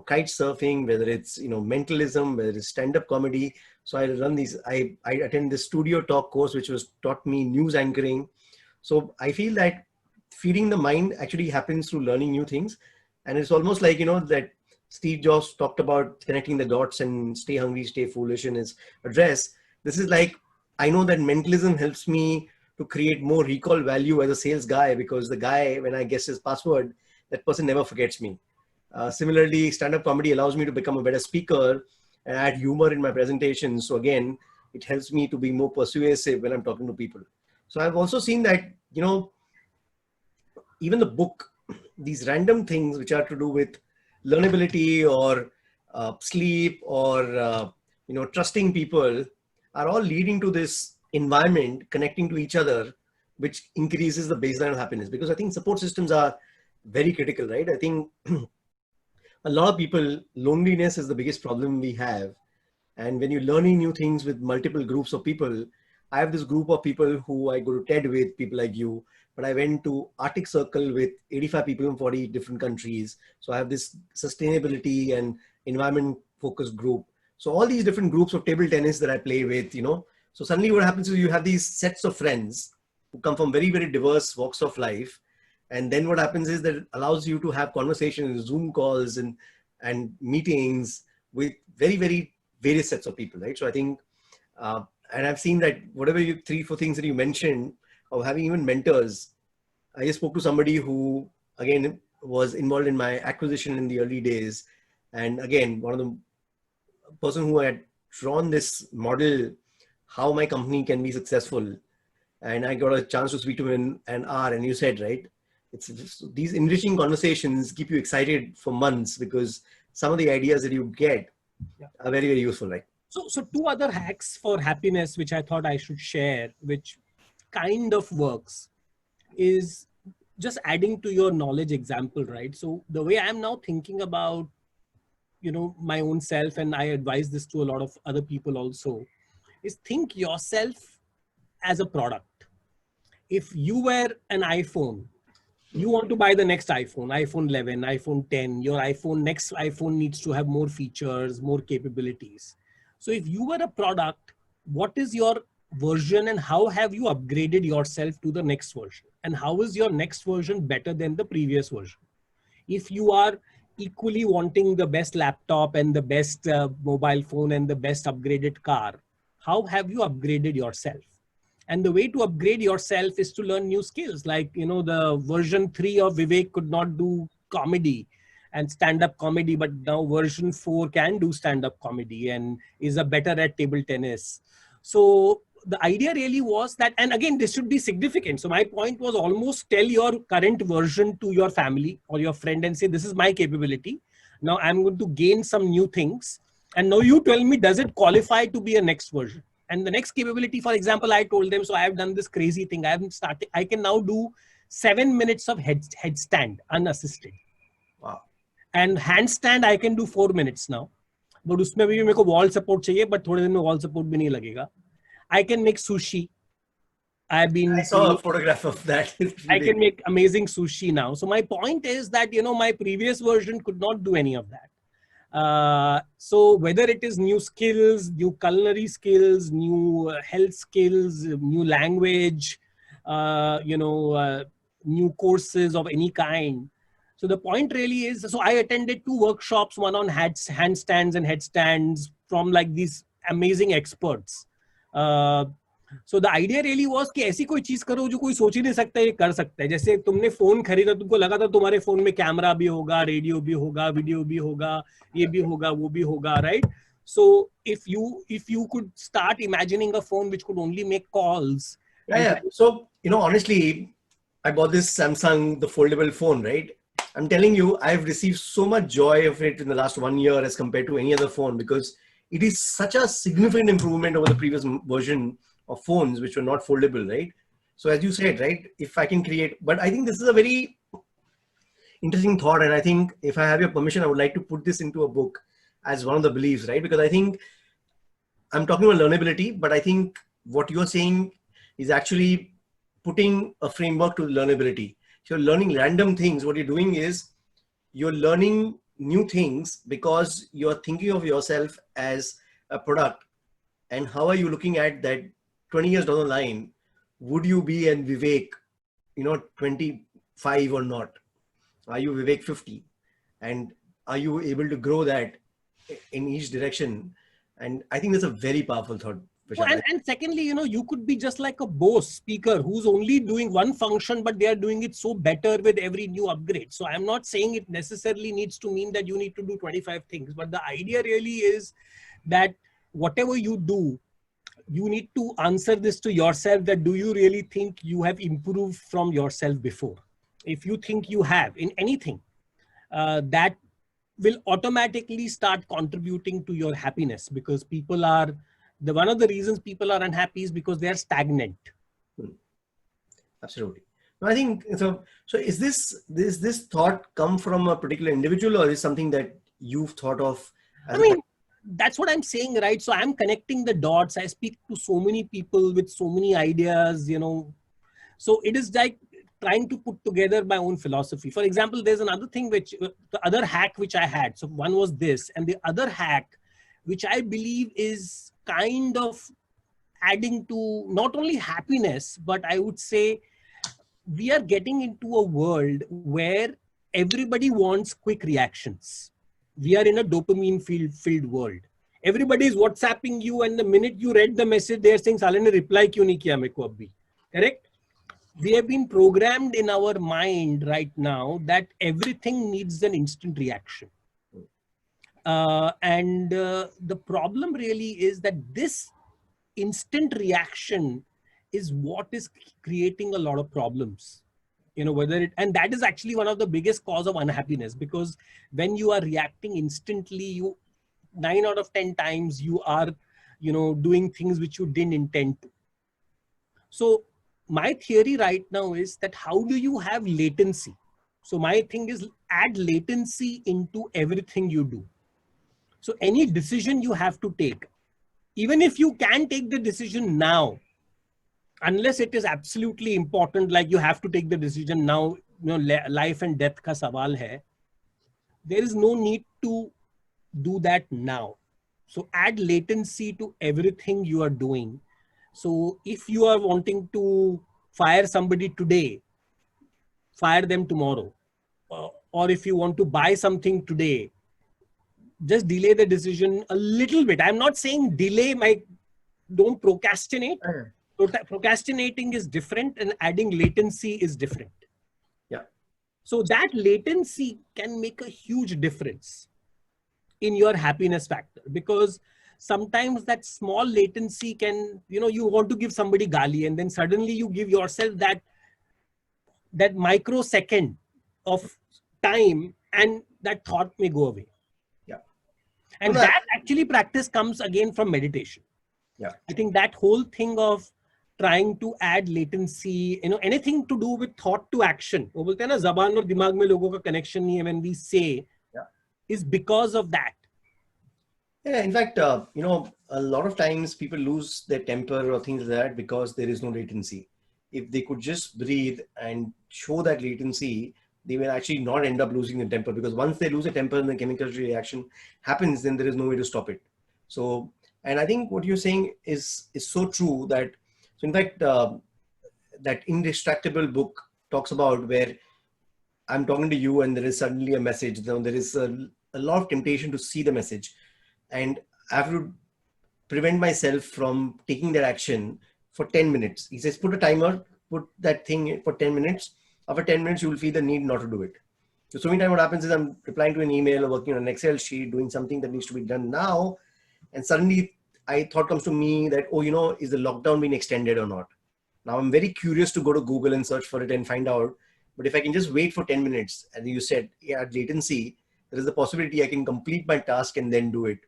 kite surfing, whether it's, mentalism, whether it's stand-up comedy. So I run these, I attend this studio talk course, which was taught me news anchoring. So I feel that feeding the mind actually happens through learning new things. And it's almost like, that Steve Jobs talked about connecting the dots and stay hungry, stay foolish in his address. This is like, I know that mentalism helps me to create more recall value as a sales guy, because the guy, when I guess his password, that person never forgets me. Similarly, stand-up comedy allows me to become a better speaker and add humor in my presentation. So again, it helps me to be more persuasive when I'm talking to people. So I've also seen that, even the book, these random things which are to do with learnability or sleep or, trusting people are all leading to this environment connecting to each other, which increases the baseline of happiness. Because I think support systems are very critical, right? I think a lot of people, loneliness is the biggest problem we have. And when you're learning new things with multiple groups of people, I have this group of people who I go to TED with, people like you, but I went to Arctic Circle with 85 people in 40 different countries. So I have this sustainability and environment focused group. So all these different groups of table tennis that I play with, so suddenly what happens is you have these sets of friends who come from very, very diverse walks of life. And then what happens is that it allows you to have conversations, Zoom calls and meetings with very, very various sets of people, right? So I think, and I've seen that whatever you 3-4 things that you mentioned of having even mentors. I just spoke to somebody who, again, was involved in my acquisition in the early days. And again, one of the person who had drawn this model, how my company can be successful. And I got a chance to speak to him in an hour. And you said, right, it's these enriching conversations keep you excited for months, because some of the ideas that you get are very, very useful, right?
So 2 other hacks for happiness, which I thought I should share, which kind of works, is just adding to your knowledge example, right? So the way I'm now thinking about, my own self, and I advise this to a lot of other people also, is think yourself as a product. If you were an iPhone, you want to buy the next iPhone, iPhone 11, iPhone 10, your next iPhone needs to have more features, more capabilities. So if you were a product, what is your version and how have you upgraded yourself to the next version? And how is your next version better than the previous version? If you are equally wanting the best laptop and the best mobile phone and the best upgraded car, how have you upgraded yourself? And the way to upgrade yourself is to learn new skills. Like, the version 3 of Vivek could not do comedy and stand-up comedy, but now version 4 can do stand-up comedy and is a better at table tennis. So the idea really was that, and again, this should be significant. So my point was almost tell your current version to your family or your friend and say, this is my capability. Now I'm going to gain some new things. And now you tell me, does it qualify to be a next version? And the next capability, for example, I told them, so I have done this crazy thing. I can now do 7 minutes of headstand unassisted.
Wow.
And handstand, I can do 4 minutes now. But उसमें भी मेरे को wall support चाहिए, but थोड़े दिन में wall support भी नहीं लगेगा. I can make sushi.
I saw a photograph of that.
I can make amazing sushi now. So my point is that, my previous version could not do any of that. So whether it is new skills, new culinary skills, new health skills, new language, new courses of any kind. So the point really is, so I attended 2 workshops, one on handstands and headstands from like these amazing experts. So the idea really was कि ऐसी कोई चीज करो जो कोई सोच ही नहीं सकता ये कर सकता है. जैसे तुमने फोन खरीदा, तुमको लगा था तुम्हारे फोन में कैमरा भी होगा, रेडियो भी होगा, वीडियो भी होगा, ये भी होगा, वो भी होगा, right? So if you could start imagining a phone which could only make calls.
Yeah. So, honestly, I bought this Samsung, the foldable phone, right? I'm telling you, I've received so much joy of it in the last 1 year as compared to any other phone, because it is such a significant improvement over the previous version of phones which were not foldable, right? So as you said, right, if I can create, but I think this is a very interesting thought. And I think if I have your permission, I would like to put this into a book as one of the beliefs, right? Because I think I'm talking about learnability, but I think what you're saying is actually putting a framework to learnability. If you're learning random things, what you're doing is you're learning new things because you're thinking of yourself as a product. And how are you looking at that 20 years down the line? Would you be an Vivek, 25 or not? Are you Vivek 50? And are you able to grow that in each direction? And I think that's a very powerful thought,
Well,
Vishal.
and secondly, you could be just like a Bose speaker who's only doing one function, but they are doing it so better with every new upgrade. So I'm not saying it necessarily needs to mean that you need to do 25 things, but the idea really is that whatever you do, you need to answer this to yourself, that do you really think you have improved from yourself before? If you think you have in anything, that will automatically start contributing to your happiness, because one of the reasons people are unhappy is because they are stagnant.
Absolutely. No, I think so. So is this thought come from a particular individual, or is something that you've thought of?
I mean, that's what I'm saying, right? So I'm connecting the dots. I speak to so many people with so many ideas, So it is like trying to put together my own philosophy. For example, there's another thing the other hack which I had. So one was this, and the other hack, which I believe is kind of adding to not only happiness, but I would say we are getting into a world where everybody wants quick reactions. We are in a dopamine filled world. Everybody is WhatsApping you, and the minute you read the message, they are saying, "Saale ne reply kyun nahi kiya meko abhi?" Correct? We have been programmed in our mind right now that everything needs an instant reaction. And the problem really is that this instant reaction is what is creating a lot of problems. And that is actually one of the biggest cause of unhappiness, because when you are reacting instantly, 9 out of 10 times you are, doing things which you didn't intend to. So my theory right now is that how do you have latency? So my thing is add latency into everything you do. So any decision you have to take, even if you can take the decision now, unless it is absolutely important, like you have to take the decision now, life and death ka sawal hai, there is no need to do that now. So add latency to everything you are doing. So if you are wanting to fire somebody today, fire them tomorrow. Or if you want to buy something today, just delay the decision a little bit. I'm not saying don't procrastinate. Procrastinating is different, and adding latency is different.
Yeah.
So that latency can make a huge difference in your happiness factor, because sometimes that small latency can, you want to give somebody gali, and then suddenly you give yourself that microsecond of time, and that thought may go away.
Yeah.
And that actually practice comes again from meditation.
Yeah.
I think that whole thing of trying to add latency, anything to do with thought to action, वो बोलते हैं ना, ज़बान और दिमाग में लोगों का connection नहीं है, when we say, is because of that.
Yeah, in fact, a lot of times people lose their temper or things like that because there is no latency. If they could just breathe and show that latency, they will actually not end up losing their temper, because once they lose a temper and the chemical reaction happens, then there is no way to stop it. So, and I think what you're saying is so true that, so in fact, that Indistractable book talks about where I'm talking to you and there is suddenly a message. There is a lot of temptation to see the message, and I have to prevent myself from taking that action for 10 minutes. He says, put a timer, put that thing for 10 minutes. After 10 minutes, you will feel the need not to do it. So many times what happens is I'm replying to an email or working on an Excel sheet, doing something that needs to be done now. And suddenly thought comes to me that, is the lockdown being extended or not? Now I'm very curious to go to Google and search for it and find out. But if I can just wait for 10 minutes, as you said, at latency, there is a possibility I can complete my task and then do it.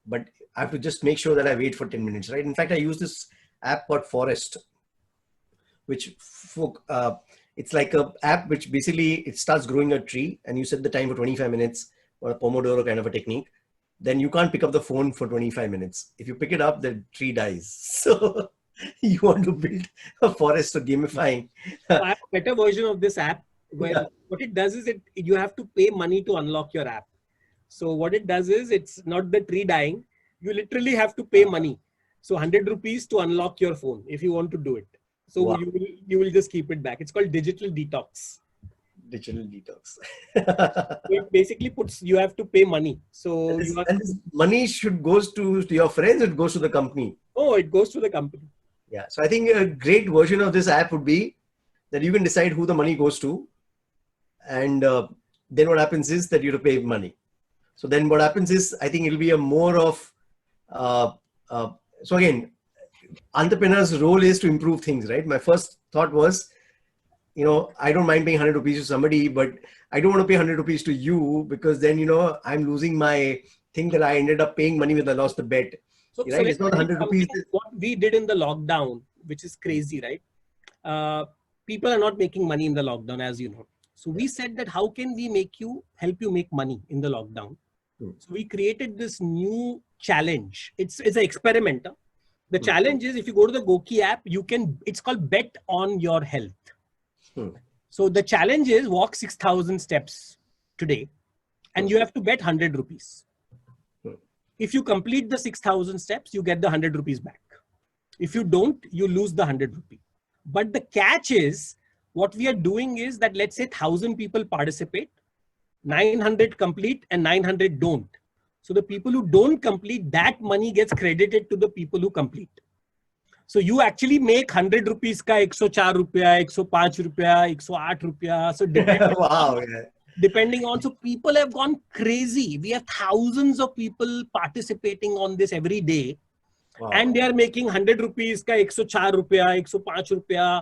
But I have to just make sure that I wait for 10 minutes, right? In fact, I use this app called Forest, which it's like a app which basically it starts growing a tree and you set the time for 25 minutes or a Pomodoro kind of a technique. then you can't pick up the phone for 25 minutes. If you pick it up, the tree dies. So you want to build a forest or gamifying.
So I have a better version of this app where
Yeah.
what it does is you have to pay money to unlock your app. So what it does is it's not the tree dying. You literally have to pay money. So 100 rupees to unlock your phone if you want to do it. So
Wow.
you will just keep it back. It's called digital detox.
Digital detox.
So it basically you have to pay money. So
And this money should goes to your friends, it goes to the company.
oh, it goes to the company.
Yeah. So I think a great version of this app would be that you can decide who the money goes to. And then what happens is that you have to pay money. So then what happens is, I think it'll be a more of, so again, entrepreneur's role is to improve things, right? My first thought was, I don't mind paying 100 rupees to somebody, but I don't want to pay 100 rupees to you because then, I'm losing my thing that I ended up paying money with. I lost the bet.
So,
Right? It's not 100 rupees.
What we did in the lockdown, which is crazy, right? People are not making money in the lockdown, as you know. So we said that how can we help you make money in the lockdown? So we created this new challenge. It's an experiment. The challenge is if you go to the GOQii app, it's called Bet on Your Health. So the challenge is walk 6,000 steps today and you have to bet 100 rupees. If you complete the 6,000 steps, you get the 100 rupees back. If you don't, you lose the 100 rupees. But the catch is what we are doing is that let's say 1,000 people participate, 900 complete and 900 don't. So the people who don't complete, that money gets credited to the people who complete. So you actually make 100 rupees ka 104 rupiah, 105 rupiah, 108 rupiah. So
Wow.
depending on, so people have gone crazy. We have thousands of people participating on this every day. Wow. And they are making 100 rupees ka 104 rupiah, 105 rupiah.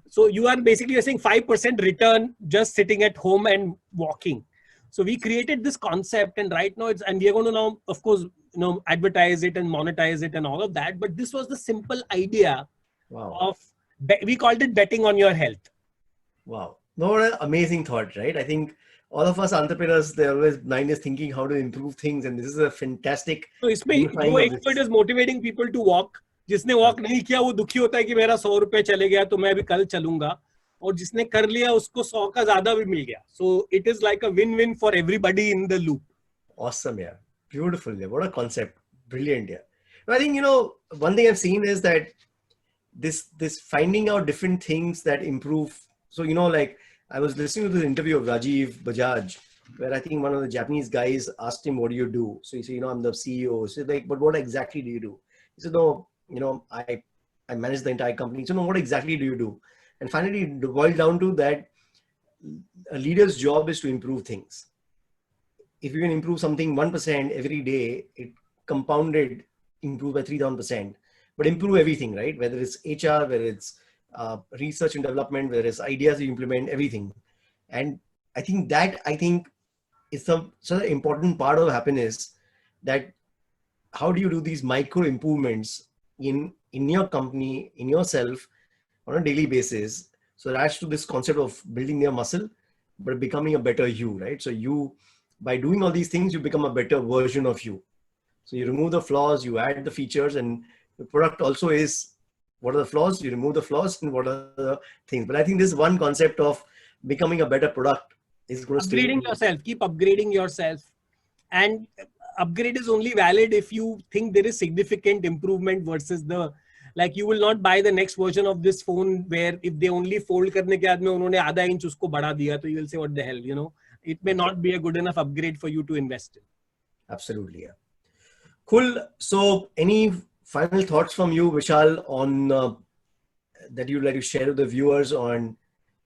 So you are basically saying 5% return just sitting at home and walking. So we created this concept and right now and we are going to now, of course, advertise it and monetize it and all of that. But this was the simple idea of, we called it betting on your health.
Wow. No, what an amazing thought, right? I think all of us entrepreneurs, they're always mind is thinking how to improve things. And this is a fantastic.
So it is motivating people to walk. जिसने walk नहीं किया वो दुखी होता है कि मेरा 100 रुपए चले गया तो मैं अभी कल चलूंगा और जिसने कर लिया उसको 100 का ज्यादा भी मिल गया. So it is like a win-win for everybody in the loop.
Awesome, yeah. Beautiful, yeah. What a concept. Brilliant, yeah. I think, one thing I've seen is that this finding out different things that improve. So, like I was listening to the interview of Rajiv Bajaj, where I think one of the Japanese guys asked him, what do you do? So he said, I'm the CEO. So like, but what exactly do you do? He said, no, I manage the entire company. So no, what exactly do you do? And finally, it boiled down to that a leader's job is to improve things. If you can improve something 1% every day, it compounded, improve by 3,000%. But improve everything, right? Whether it's HR, whether it's research and development, whether it's ideas you implement, everything. And I think is such an important part of happiness, that how do you do these micro improvements in your company, in yourself on a daily basis. So it adds to this concept of building their muscle, but becoming a better you, right? So you, by doing all these things, you become a better version of you. So you remove the flaws, you add the features, and the product also is, what are the flaws? You remove the flaws and what are the things. But I think this one concept of becoming a better product is going to stay.
Upgrading yourself, keep upgrading yourself. And upgrade is only valid if you think there is significant improvement versus like you will not buy the next version of this phone where if they only fold करने के बाद में उन्होंने आधा inch उसको बढ़ा दिया तो you will say what the hell, it may not be a good enough upgrade for you to invest in.
Absolutely, yeah. Cool. So any final thoughts from you, Vishal, on that you'd like to share with the viewers on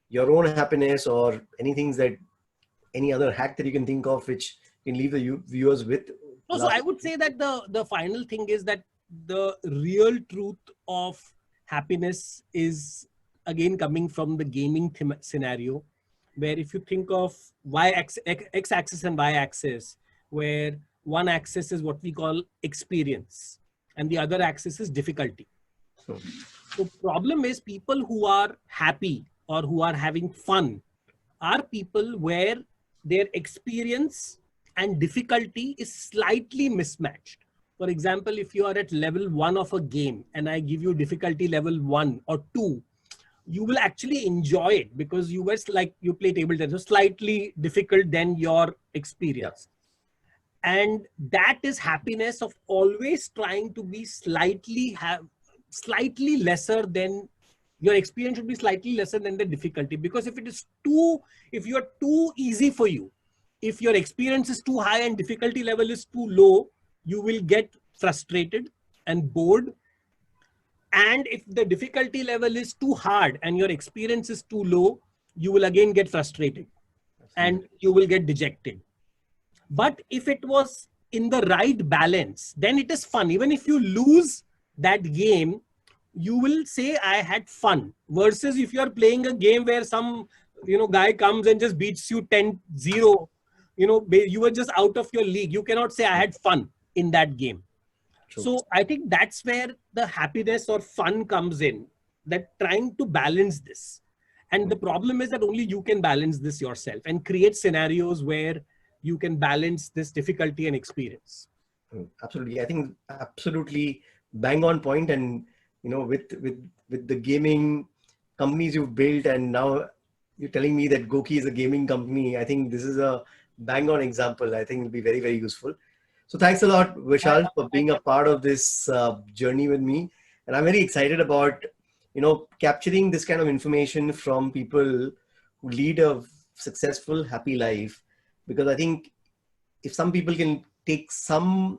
your own happiness, or any other hack that you can think of which you can leave the viewers with?
No, so I would say that the final thing is that the real truth of happiness is again coming from the gaming scenario, where if you think of x-axis and y-axis, where one axis is what we call experience and the other axis is difficulty. So problem is people who are happy or who are having fun are people where their experience and difficulty is slightly mismatched. For example, if you are at level 1 of a game and I give you difficulty level 1 or 2, you will actually enjoy it because you were like, you play table tennis, so slightly difficult than your experience. And that is happiness of always trying to be slightly lesser than your experience should be slightly lesser than the difficulty. Because if you're too easy for you, if your experience is too high and difficulty level is too low, you will get frustrated and bored. And if the difficulty level is too hard and your experience is too low, you will again get frustrated and you will get dejected. But if it was in the right balance, then it is fun. Even if you lose that game, you will say, I had fun. Versus if you are playing a game where some guy comes and just beats you 10-0, you were just out of your league. You cannot say I had fun in that game. True. So I think that's where the happiness or fun comes in, that trying to balance this. And the problem is that only you can balance this yourself and create scenarios where you can balance this difficulty and experience.
Absolutely. I think absolutely bang on point. And, with the gaming companies you've built, and now you're telling me that GOQii is a gaming company, I think this is a bang on example. I think it'll be very, very useful. So thanks a lot, Vishal, for being a part of this journey with me. And I'm very excited about, capturing this kind of information from people who lead a successful, happy life. Because I think if some people can take some,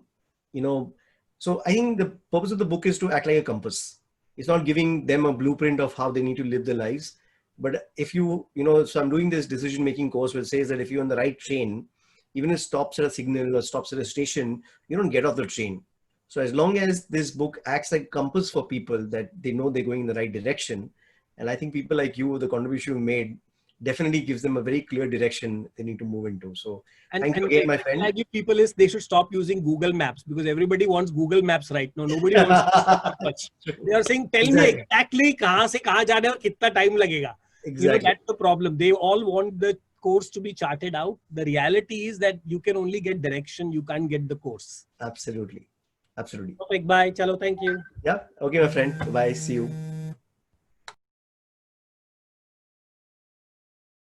so I think the purpose of the book is to act like a compass. It's not giving them a blueprint of how they need to live their lives. But if so I'm doing this decision-making course which says that if you're on the right train, even if it stops at a signal or stops at a station, you don't get off the train. So as long as this book acts like a compass for people, that they know they're going in the right direction. And I think people like you, the contribution you made, definitely gives them a very clear direction they need to move into. So thank you again, my friend.
I give people is they should stop using Google Maps, because everybody wants Google Maps right now. Nobody wants much. They are saying, tell me exactly kahan se kahan jana hai aur kitna time lagega.
Exactly.
That's the problem. They all want the course to be charted out. The reality is that you can only get direction. You can't get the course.
Absolutely. Absolutely.
Perfect. Bye. Chalo. Thank you.
Yeah. Okay, my friend. Bye. See you.